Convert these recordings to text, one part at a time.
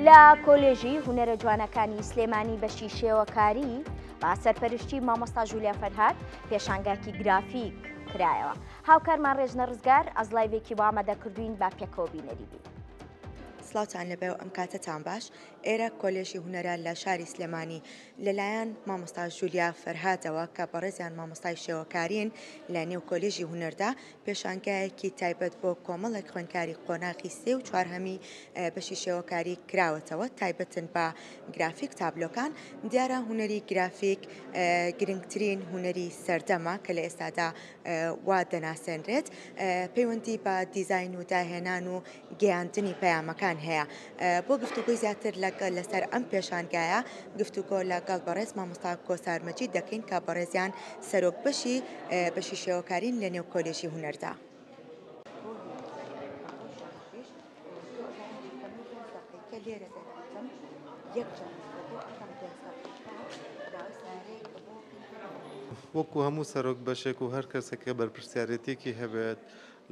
لە کۆلێژی هونەرە جوانەکانی سلێمانی بەشی شێوەکاری با سەرپەرشتی مامۆستا ژولیا فەرهاد پێشانگاکی گرافیک کرایەوە. هاوکارمان ڕێژنە ڕزگار ئەزلایڤێکی بۆ ئامادەکردوین با پێکەوە بینەری بین. سڵاوتان لەبێ و ئەم کاتتان باش. ئێرە کۆلێژی هونەرە لە شاری سلێمانی لەلایەن مامۆستا ژولیا فەرهادەوە کە بەڕێزیان مامۆستای شێوەکارین لە نێو کۆلێژی هونەردا پێشانگایەکی تایبەت بۆ کۆمەڵێک خوێندکاری قۆناغی سێ و چوارهەمی بەشی شێوەکاری کراوەتەوە تایبەتن بە گرافیک تابلۆکان. دیارە هونەری گرافیک گرنگترین هونەری سەردەمە کە لە ئێستادا وا دەناسێنرێت، پەیوەندی بە دیزاین و داهێنان و گەیاندنی پەیامەکان هەیە. بۆ گفتوگۆی زیاتر لەسەر ئەم پێشانگایە گفتوگۆ لەگەڵ بەڕێز مامۆستا کۆسار مەجید دەکەین کە بەڕێزیان سەرۆک بەشی شێوەکارین لە نێو کۆلێژی هونەردا. وەکو هەموو سەرۆک بەشێک و هەر کەسێکە بەرپرسیارەتێکی هەبێت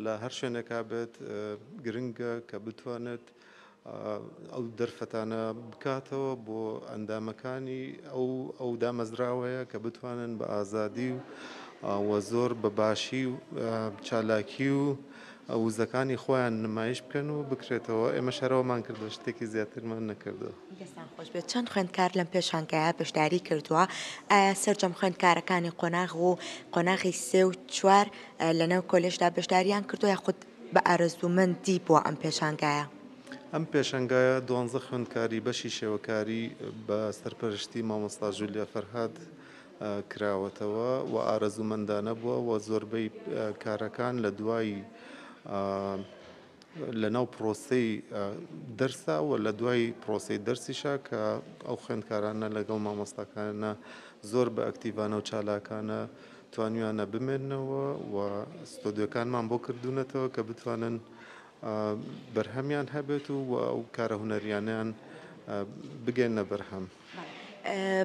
لە هەر شوێنێکا بێت گرنگە کە بتوانێت ئەو دەرفەتانە بکاتەوە بۆ ئەندامەکانی ئەو دامەزراوەیە کە بتوانن بە ئازادی و زۆر بەباشی و چالاکی و وزەکانی خۆیان نمایش بکەن و بکرێتەوە. ئێمە شەرەوەمان کردو، شتێکی زیاترمان نەکردەوە. دەستان خۆش بێت. چەند خوێندکار لەم پێشانگایە بەشداری کردووە؟ ئایا سەرجەم خوێندکارەکانی قۆناغ و قۆناغی سێ و چوار لەنێو کۆلێژدا بەشداریان کردو یاخود بە ئارەزوومەندی بووە ئەم پێشانگایە؟ ئەم پێشەنگایە 12 خوێندکاری بەشی شێوەکاری بە سەرپەرشتی مامۆستا ژولیا فەرهاد کراوەتەوە و ئارەزوومەندانە بووە و زۆربەی کارەکان لە دوای لەناو پرۆسەی دەرسا و لە دوای پرۆسەی دەرسیشا کە ئەو خوێندکارانە لەگەڵ مامۆستاکانە زۆر بە ئەکتیڤانە و چالاکانە توانیویانە بمێننەوە و ستۆدیۆکانمان بۆ کردوونەتەوە کە بتوانن بەرهەمیان هەبێت و ئەو کارە هونەریانیان بگەێنە بەرهەم.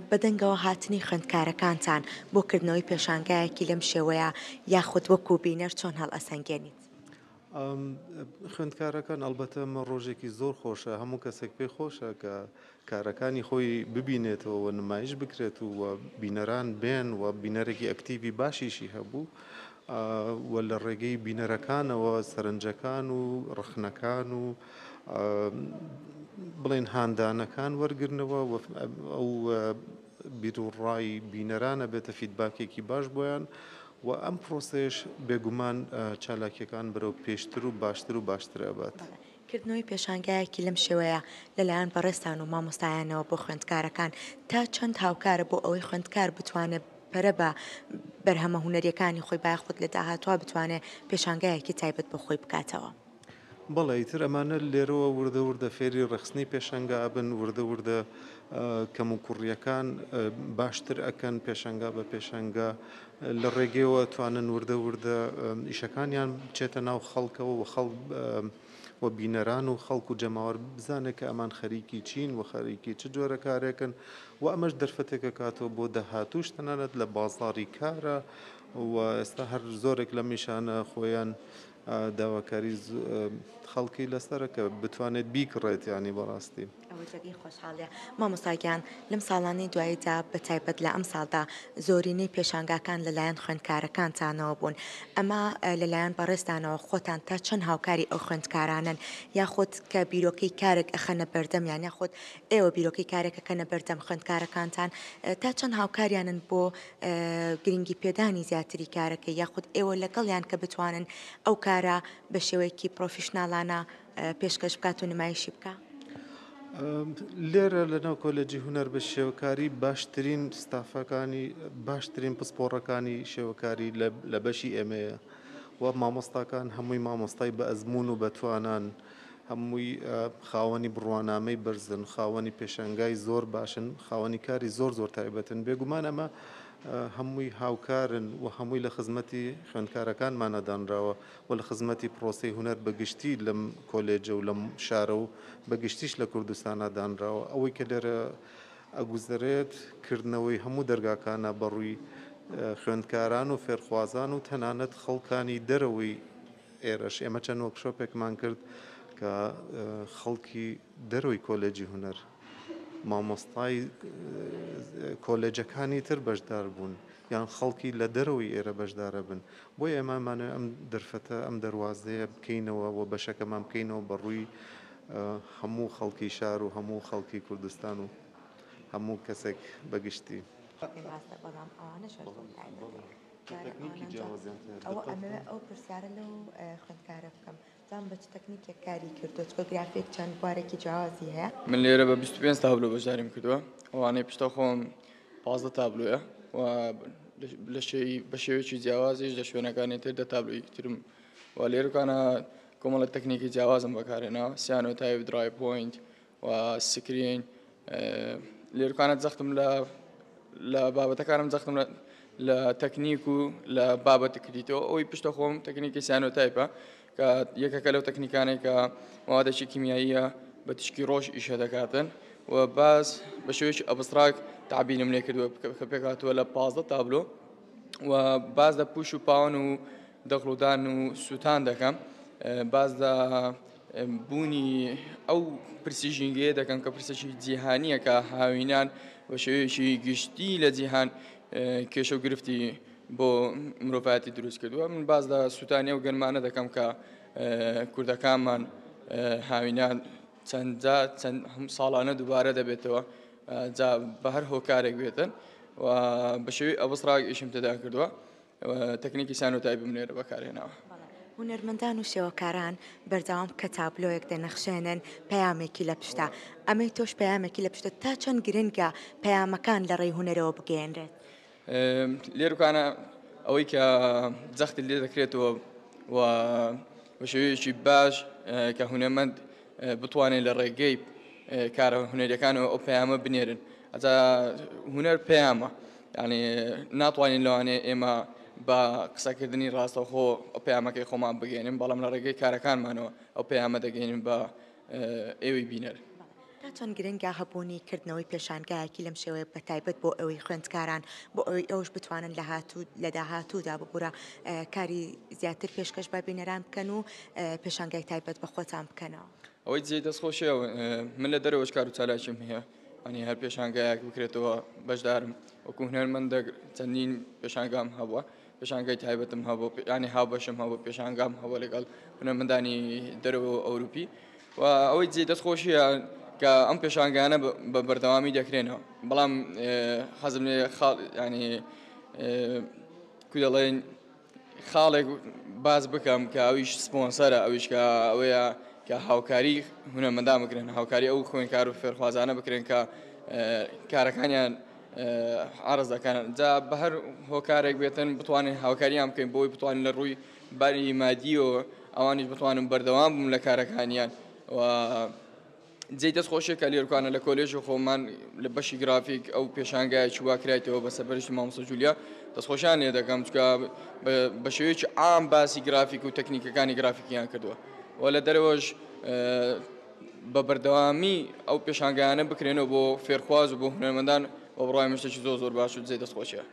بەدەنگەوە هاتنی خوێندکارەکانتان بۆ کردنەوەی پێشانگایەکی لەم شێوەیە یاخود وەکو بینەر چۆن هەڵ ئەسەنگێنیت؟ خوێندکارەکان ئەلبەتە ئەمە ڕۆژێکی زۆر خۆشە، هەموو کەسێک پێی خۆشە کە کارەکانی خۆی ببینێتەوە و نمایش بکرێت و بینەران بێن و بینەرێکی ئەکتیڤی باشیشی هەبوو و لە ڕێگەی بینەرەکانەوە سەرنجەکان و ڕخنەکان و بڵێن هاندانەکان وەرگرنەوە ئەو بیرروڕای بینەرانە بێتە فیدباکێکی باش بۆیان و ئەم پرۆسەیەش بێگومان چالاکیەکان بەرەو پێشتر و باشتر و باشتر ئەبات. کردنەوەی پێشانگایەکی لەم شێوەیە لەلایەن بەڕێستان و مامۆستایانەوە بۆ خوێندکارەکان تا چەند هاوکارە بۆ ئەوەی خوێندکار بتوانێت پەرە بە بەرهەمە هونەریەکانی خۆی باخود لە داهاتوە بتوانێت پێشانگایەکی تایبەت بە خۆی بکاتەوە؟ بەڵێ ئیتر ئەمانە لێرەوە وردە وردە فێری ڕخسنی پێشەنگا بن، وردە وردە کەم و کوڕیەکان باشتر ئەکەن پێشەنگا بە پێشەنگا لە ڕێگەیەوە توانن وردە وردە ئیشەکانیان بچێتە ناو خەڵکەوە و خەڵک و بینەران و خەڵک و جەماوەر بزانێت کە ئەمان خەریکی چین و خەریکی چ جۆرە کارێکن و ئەمەش دەرفەتێکە کاتەوە بۆ دەهاتووش تەنانەت لە بازاڕی کارە و ئێستا هەر زۆرێک لە میشانە خۆیان داواکاری خەڵکی لەسەرە کە بتوانێت بیکڕێت ینی بەڕاستی. ئەوەی خۆشحاڵە مامۆستاگیان لەم ساڵانی دواییدا بە تایبەت لە ئەم ساڵدا زۆرینەی پێشانگاکان لەلایەن خوێندکارەکانتانەوە بوون. ئەمە لەلایەن بەڕێستانەوە خۆتان تا چەند هاوکاری ئەو خوێندکارانن یاخود کە بیرۆکەی کارێک ئەخەنە بەردەم یان یاخود ئێوە بیرۆکەی کارێکەکەنە بەردەم خوێندکارەکانتان تا چەند هاوکاریانن بۆ گرنگی پێدانی زیاتری کارەکە یاخود ئێوە لەگەڵیان کە بتوانن ئەو کارە بە شێوەیەکی پرۆفیشناڵانە پێشکەش بکات و نمایشی بکە؟ لێرە لەناو کۆلێجی هونەر بە شێوەکاری باشترین ستافەکانی باشترین پسپۆڕەکانی شێوەکاری لە بەشی ئێمەیە و مامۆستاکان هەمووی مامۆستای بە ئەزمون و بەتوانان هەمووی خاوەنی بڕوانامەی بەرزن، خاوەنی پێشەنگای زۆر باشن، خاوەنی کاری زۆر زۆر تایبەتن. بێگومان ئەمە هەمووی هاوکارن و هەمووی لە خزمەتی خوێندکارەکانمانەدانراوە و لە خزمەتی پرۆسەی هونەر بەگشتی لەم کۆلێجە و لەم شارە و بەگشتیش لە کوردستانەدانراوە. ئەوەی کە لێرە ئەگوزارێت کردنەوەی هەموو دەرگاکانە بەڕووی خوێندکاران و فێرخوازان و تەنانەت خەڵکانی دەرەوەی ئێرەش. ئێمە چەند وەرکشۆپێکمان کرد کە خەڵکی دەروی کۆلێجی هونەر مامۆستای کۆلێجەکانی تر بەشدار بوون یان خەڵکی لە دەرەوەی ئێرە بەشدارە بن بۆی ئێمامانە ئەم دەرفەتە ئەم دەواازەیە بکەینەوە و بەشەکەمان بکەینەوە بەڕووی هەموو خەڵکی شار و هەموو خەڵکی کوردستان و هەموو کەسێک بەگشتی ئەو پرسیارە لەو خوێندکارە بکەم زان بە چ تەکنیکێک کاری کردو چۆ گرافێک چەند بوارێکی جیاوازی هەیە من لێرە بە 25 تابلۆ بەشداریم کردووە ئەوانەی پشتە خۆم 15 تابلۆیە و بە شێوێکی جیاوازیش لە شوێنەکانی تر 10 تابلۆی ترم و لێرەکانە کۆمەڵە تەکنیکی جیاوازم بەکارێنەوە سیانۆتایپ درای پۆینت و سکرین لێرەکانە جەختم لە بابەتەکانم جەختم لە تەکنیک و لە بابەتە کردیتەوە ئەوەی پشتە خۆم تەکنیکی سیانۆتایپە کە یەکەکە لەو تەکنیکانێک کە موادێکی کیمیاییە بە تشکی ڕۆژ ئیشە دەکاتن و باز بە شێوەیەکی ئەبستراک تعبیرم لێ کردووە کە پێکاتوە لە 15 تابلۆ و باز لە پوش و پاوەن و دەخڵودان و سووتان دەکەم باز لە بوونی ئەو پرسی ژینگەیە دەکەم کە پرسێکی جیهانیە کە هاوینان بە شێوەیەکی گشتی لە جیهان کێشە و گرفتی بۆ مرۆڤایەتی دروست کردووە من باز لە سووتانیە و گەنمانە دەکەم کە کوردەکانمان هاوینان چەند ساڵانە دووبارە دەبێتەوە جا بە هەر هۆکارێک بێتن و بە شێوەی ئەبستراک ئیشم تێدا کردووە تەکنیکی سیانۆتایپ بمنێرە بەکارهێناوە هونەرمەندان و شێوەکاران بەردەوام کە تابلۆیەک دەنەخشێنن پەیامێکی لە پشتە ئەمەی تۆش پەیامێکی لە پشتە تا چەند گرنگە پەیامەکان لە ڕێی هونەرەوە بگەێنرێت لێرەکانە ئەوەی کە جەختی لێ دەکرێتەوە و بە شێوەیەکی باش کە هونەرمەند بتوانێت لە ڕێگەی کارە هونەریەکانەوە ئەو پەیامە بنێرن ئەجا هونەر پەیامە یعنی ناتوانین لەوانەیە ئێمە بە قسەکردنی ڕاستەوخۆ ئەو پەیامەکەی خۆمان بگەێنین بەڵام لە ڕێگەی کارەکانمانەوە ئەو پەیامە دەگەێنین بە ئێوەی بینەر تا چەند گرنگە هەبوونی کردنەوەی پێشانگایەکی لەم شێوەیە بەتایبەت بۆ ئەوەی خوێندکاران بۆ ئەوەی ئەوش بتوانن لە داهاتوودا ببوورە کاری زیاتر پێشکەش بە بینەران بکەن و پێشانگای تایبەت بە خۆتان بکەنەوە ئەوەی جێ دەستخۆشیە من لە دەرەوەش کار و چالاکیم هەیە ئەنی هەر پێشانگایەک بکرێتەوە بەشدارم وەکو هونەرمەند چەندین پێشانگام هەبووە پێشانگای تایبەتم هەبوو ینی هاوبەشم هەبوو پێشانگام هەبووە لەگەڵ هونەرمەندانی دەرەوە ئەوروپی و ئەوەی جێ دەستخۆشیە کە ئەم پێشانگانە بە بەردەوامی دەکرێنەوە بەڵام حەزم لێ ینی کو دەڵێن خاڵێک باز بکەم کە ئەویش سپۆنسەرە ئەویش کە ئەوەیە کە هاوکاری هونەرمەندان بکرێن هاوکاری ئەو خوێندکار و فێرخوازانە بکرێن کە کارەکانیان عرض دەکەن جا بە هەر هۆکارێک بێتن بتوانین هاوکاریان بکەین بۆی بتوانین لە ڕووی باری مادیەوە ئەوانیش بتوانن بەردەوام بووم لە کارەکانیان و جێی دەستخۆشیە کە لێرکانە لە کۆلێژ خۆمان لە بەشی گرافیک ئەو پێشانگایەکی وا کرایەوە بە سەرپەرشتی مامۆستا جولیا دەستخۆشیان لێ دەکەم چکە بە شێوەیەکی عام باسی گرافیک و تەکنیکەکانی گرافیکیان کردووە و لە دەرەوەش بە بەردەوامی ئەو پێشانگایانە بکرێنەوە بۆ فێرخواز و بۆ هونەرمەندان بە بڕای مشتێکی زۆر باش و جێی دەستخۆشیە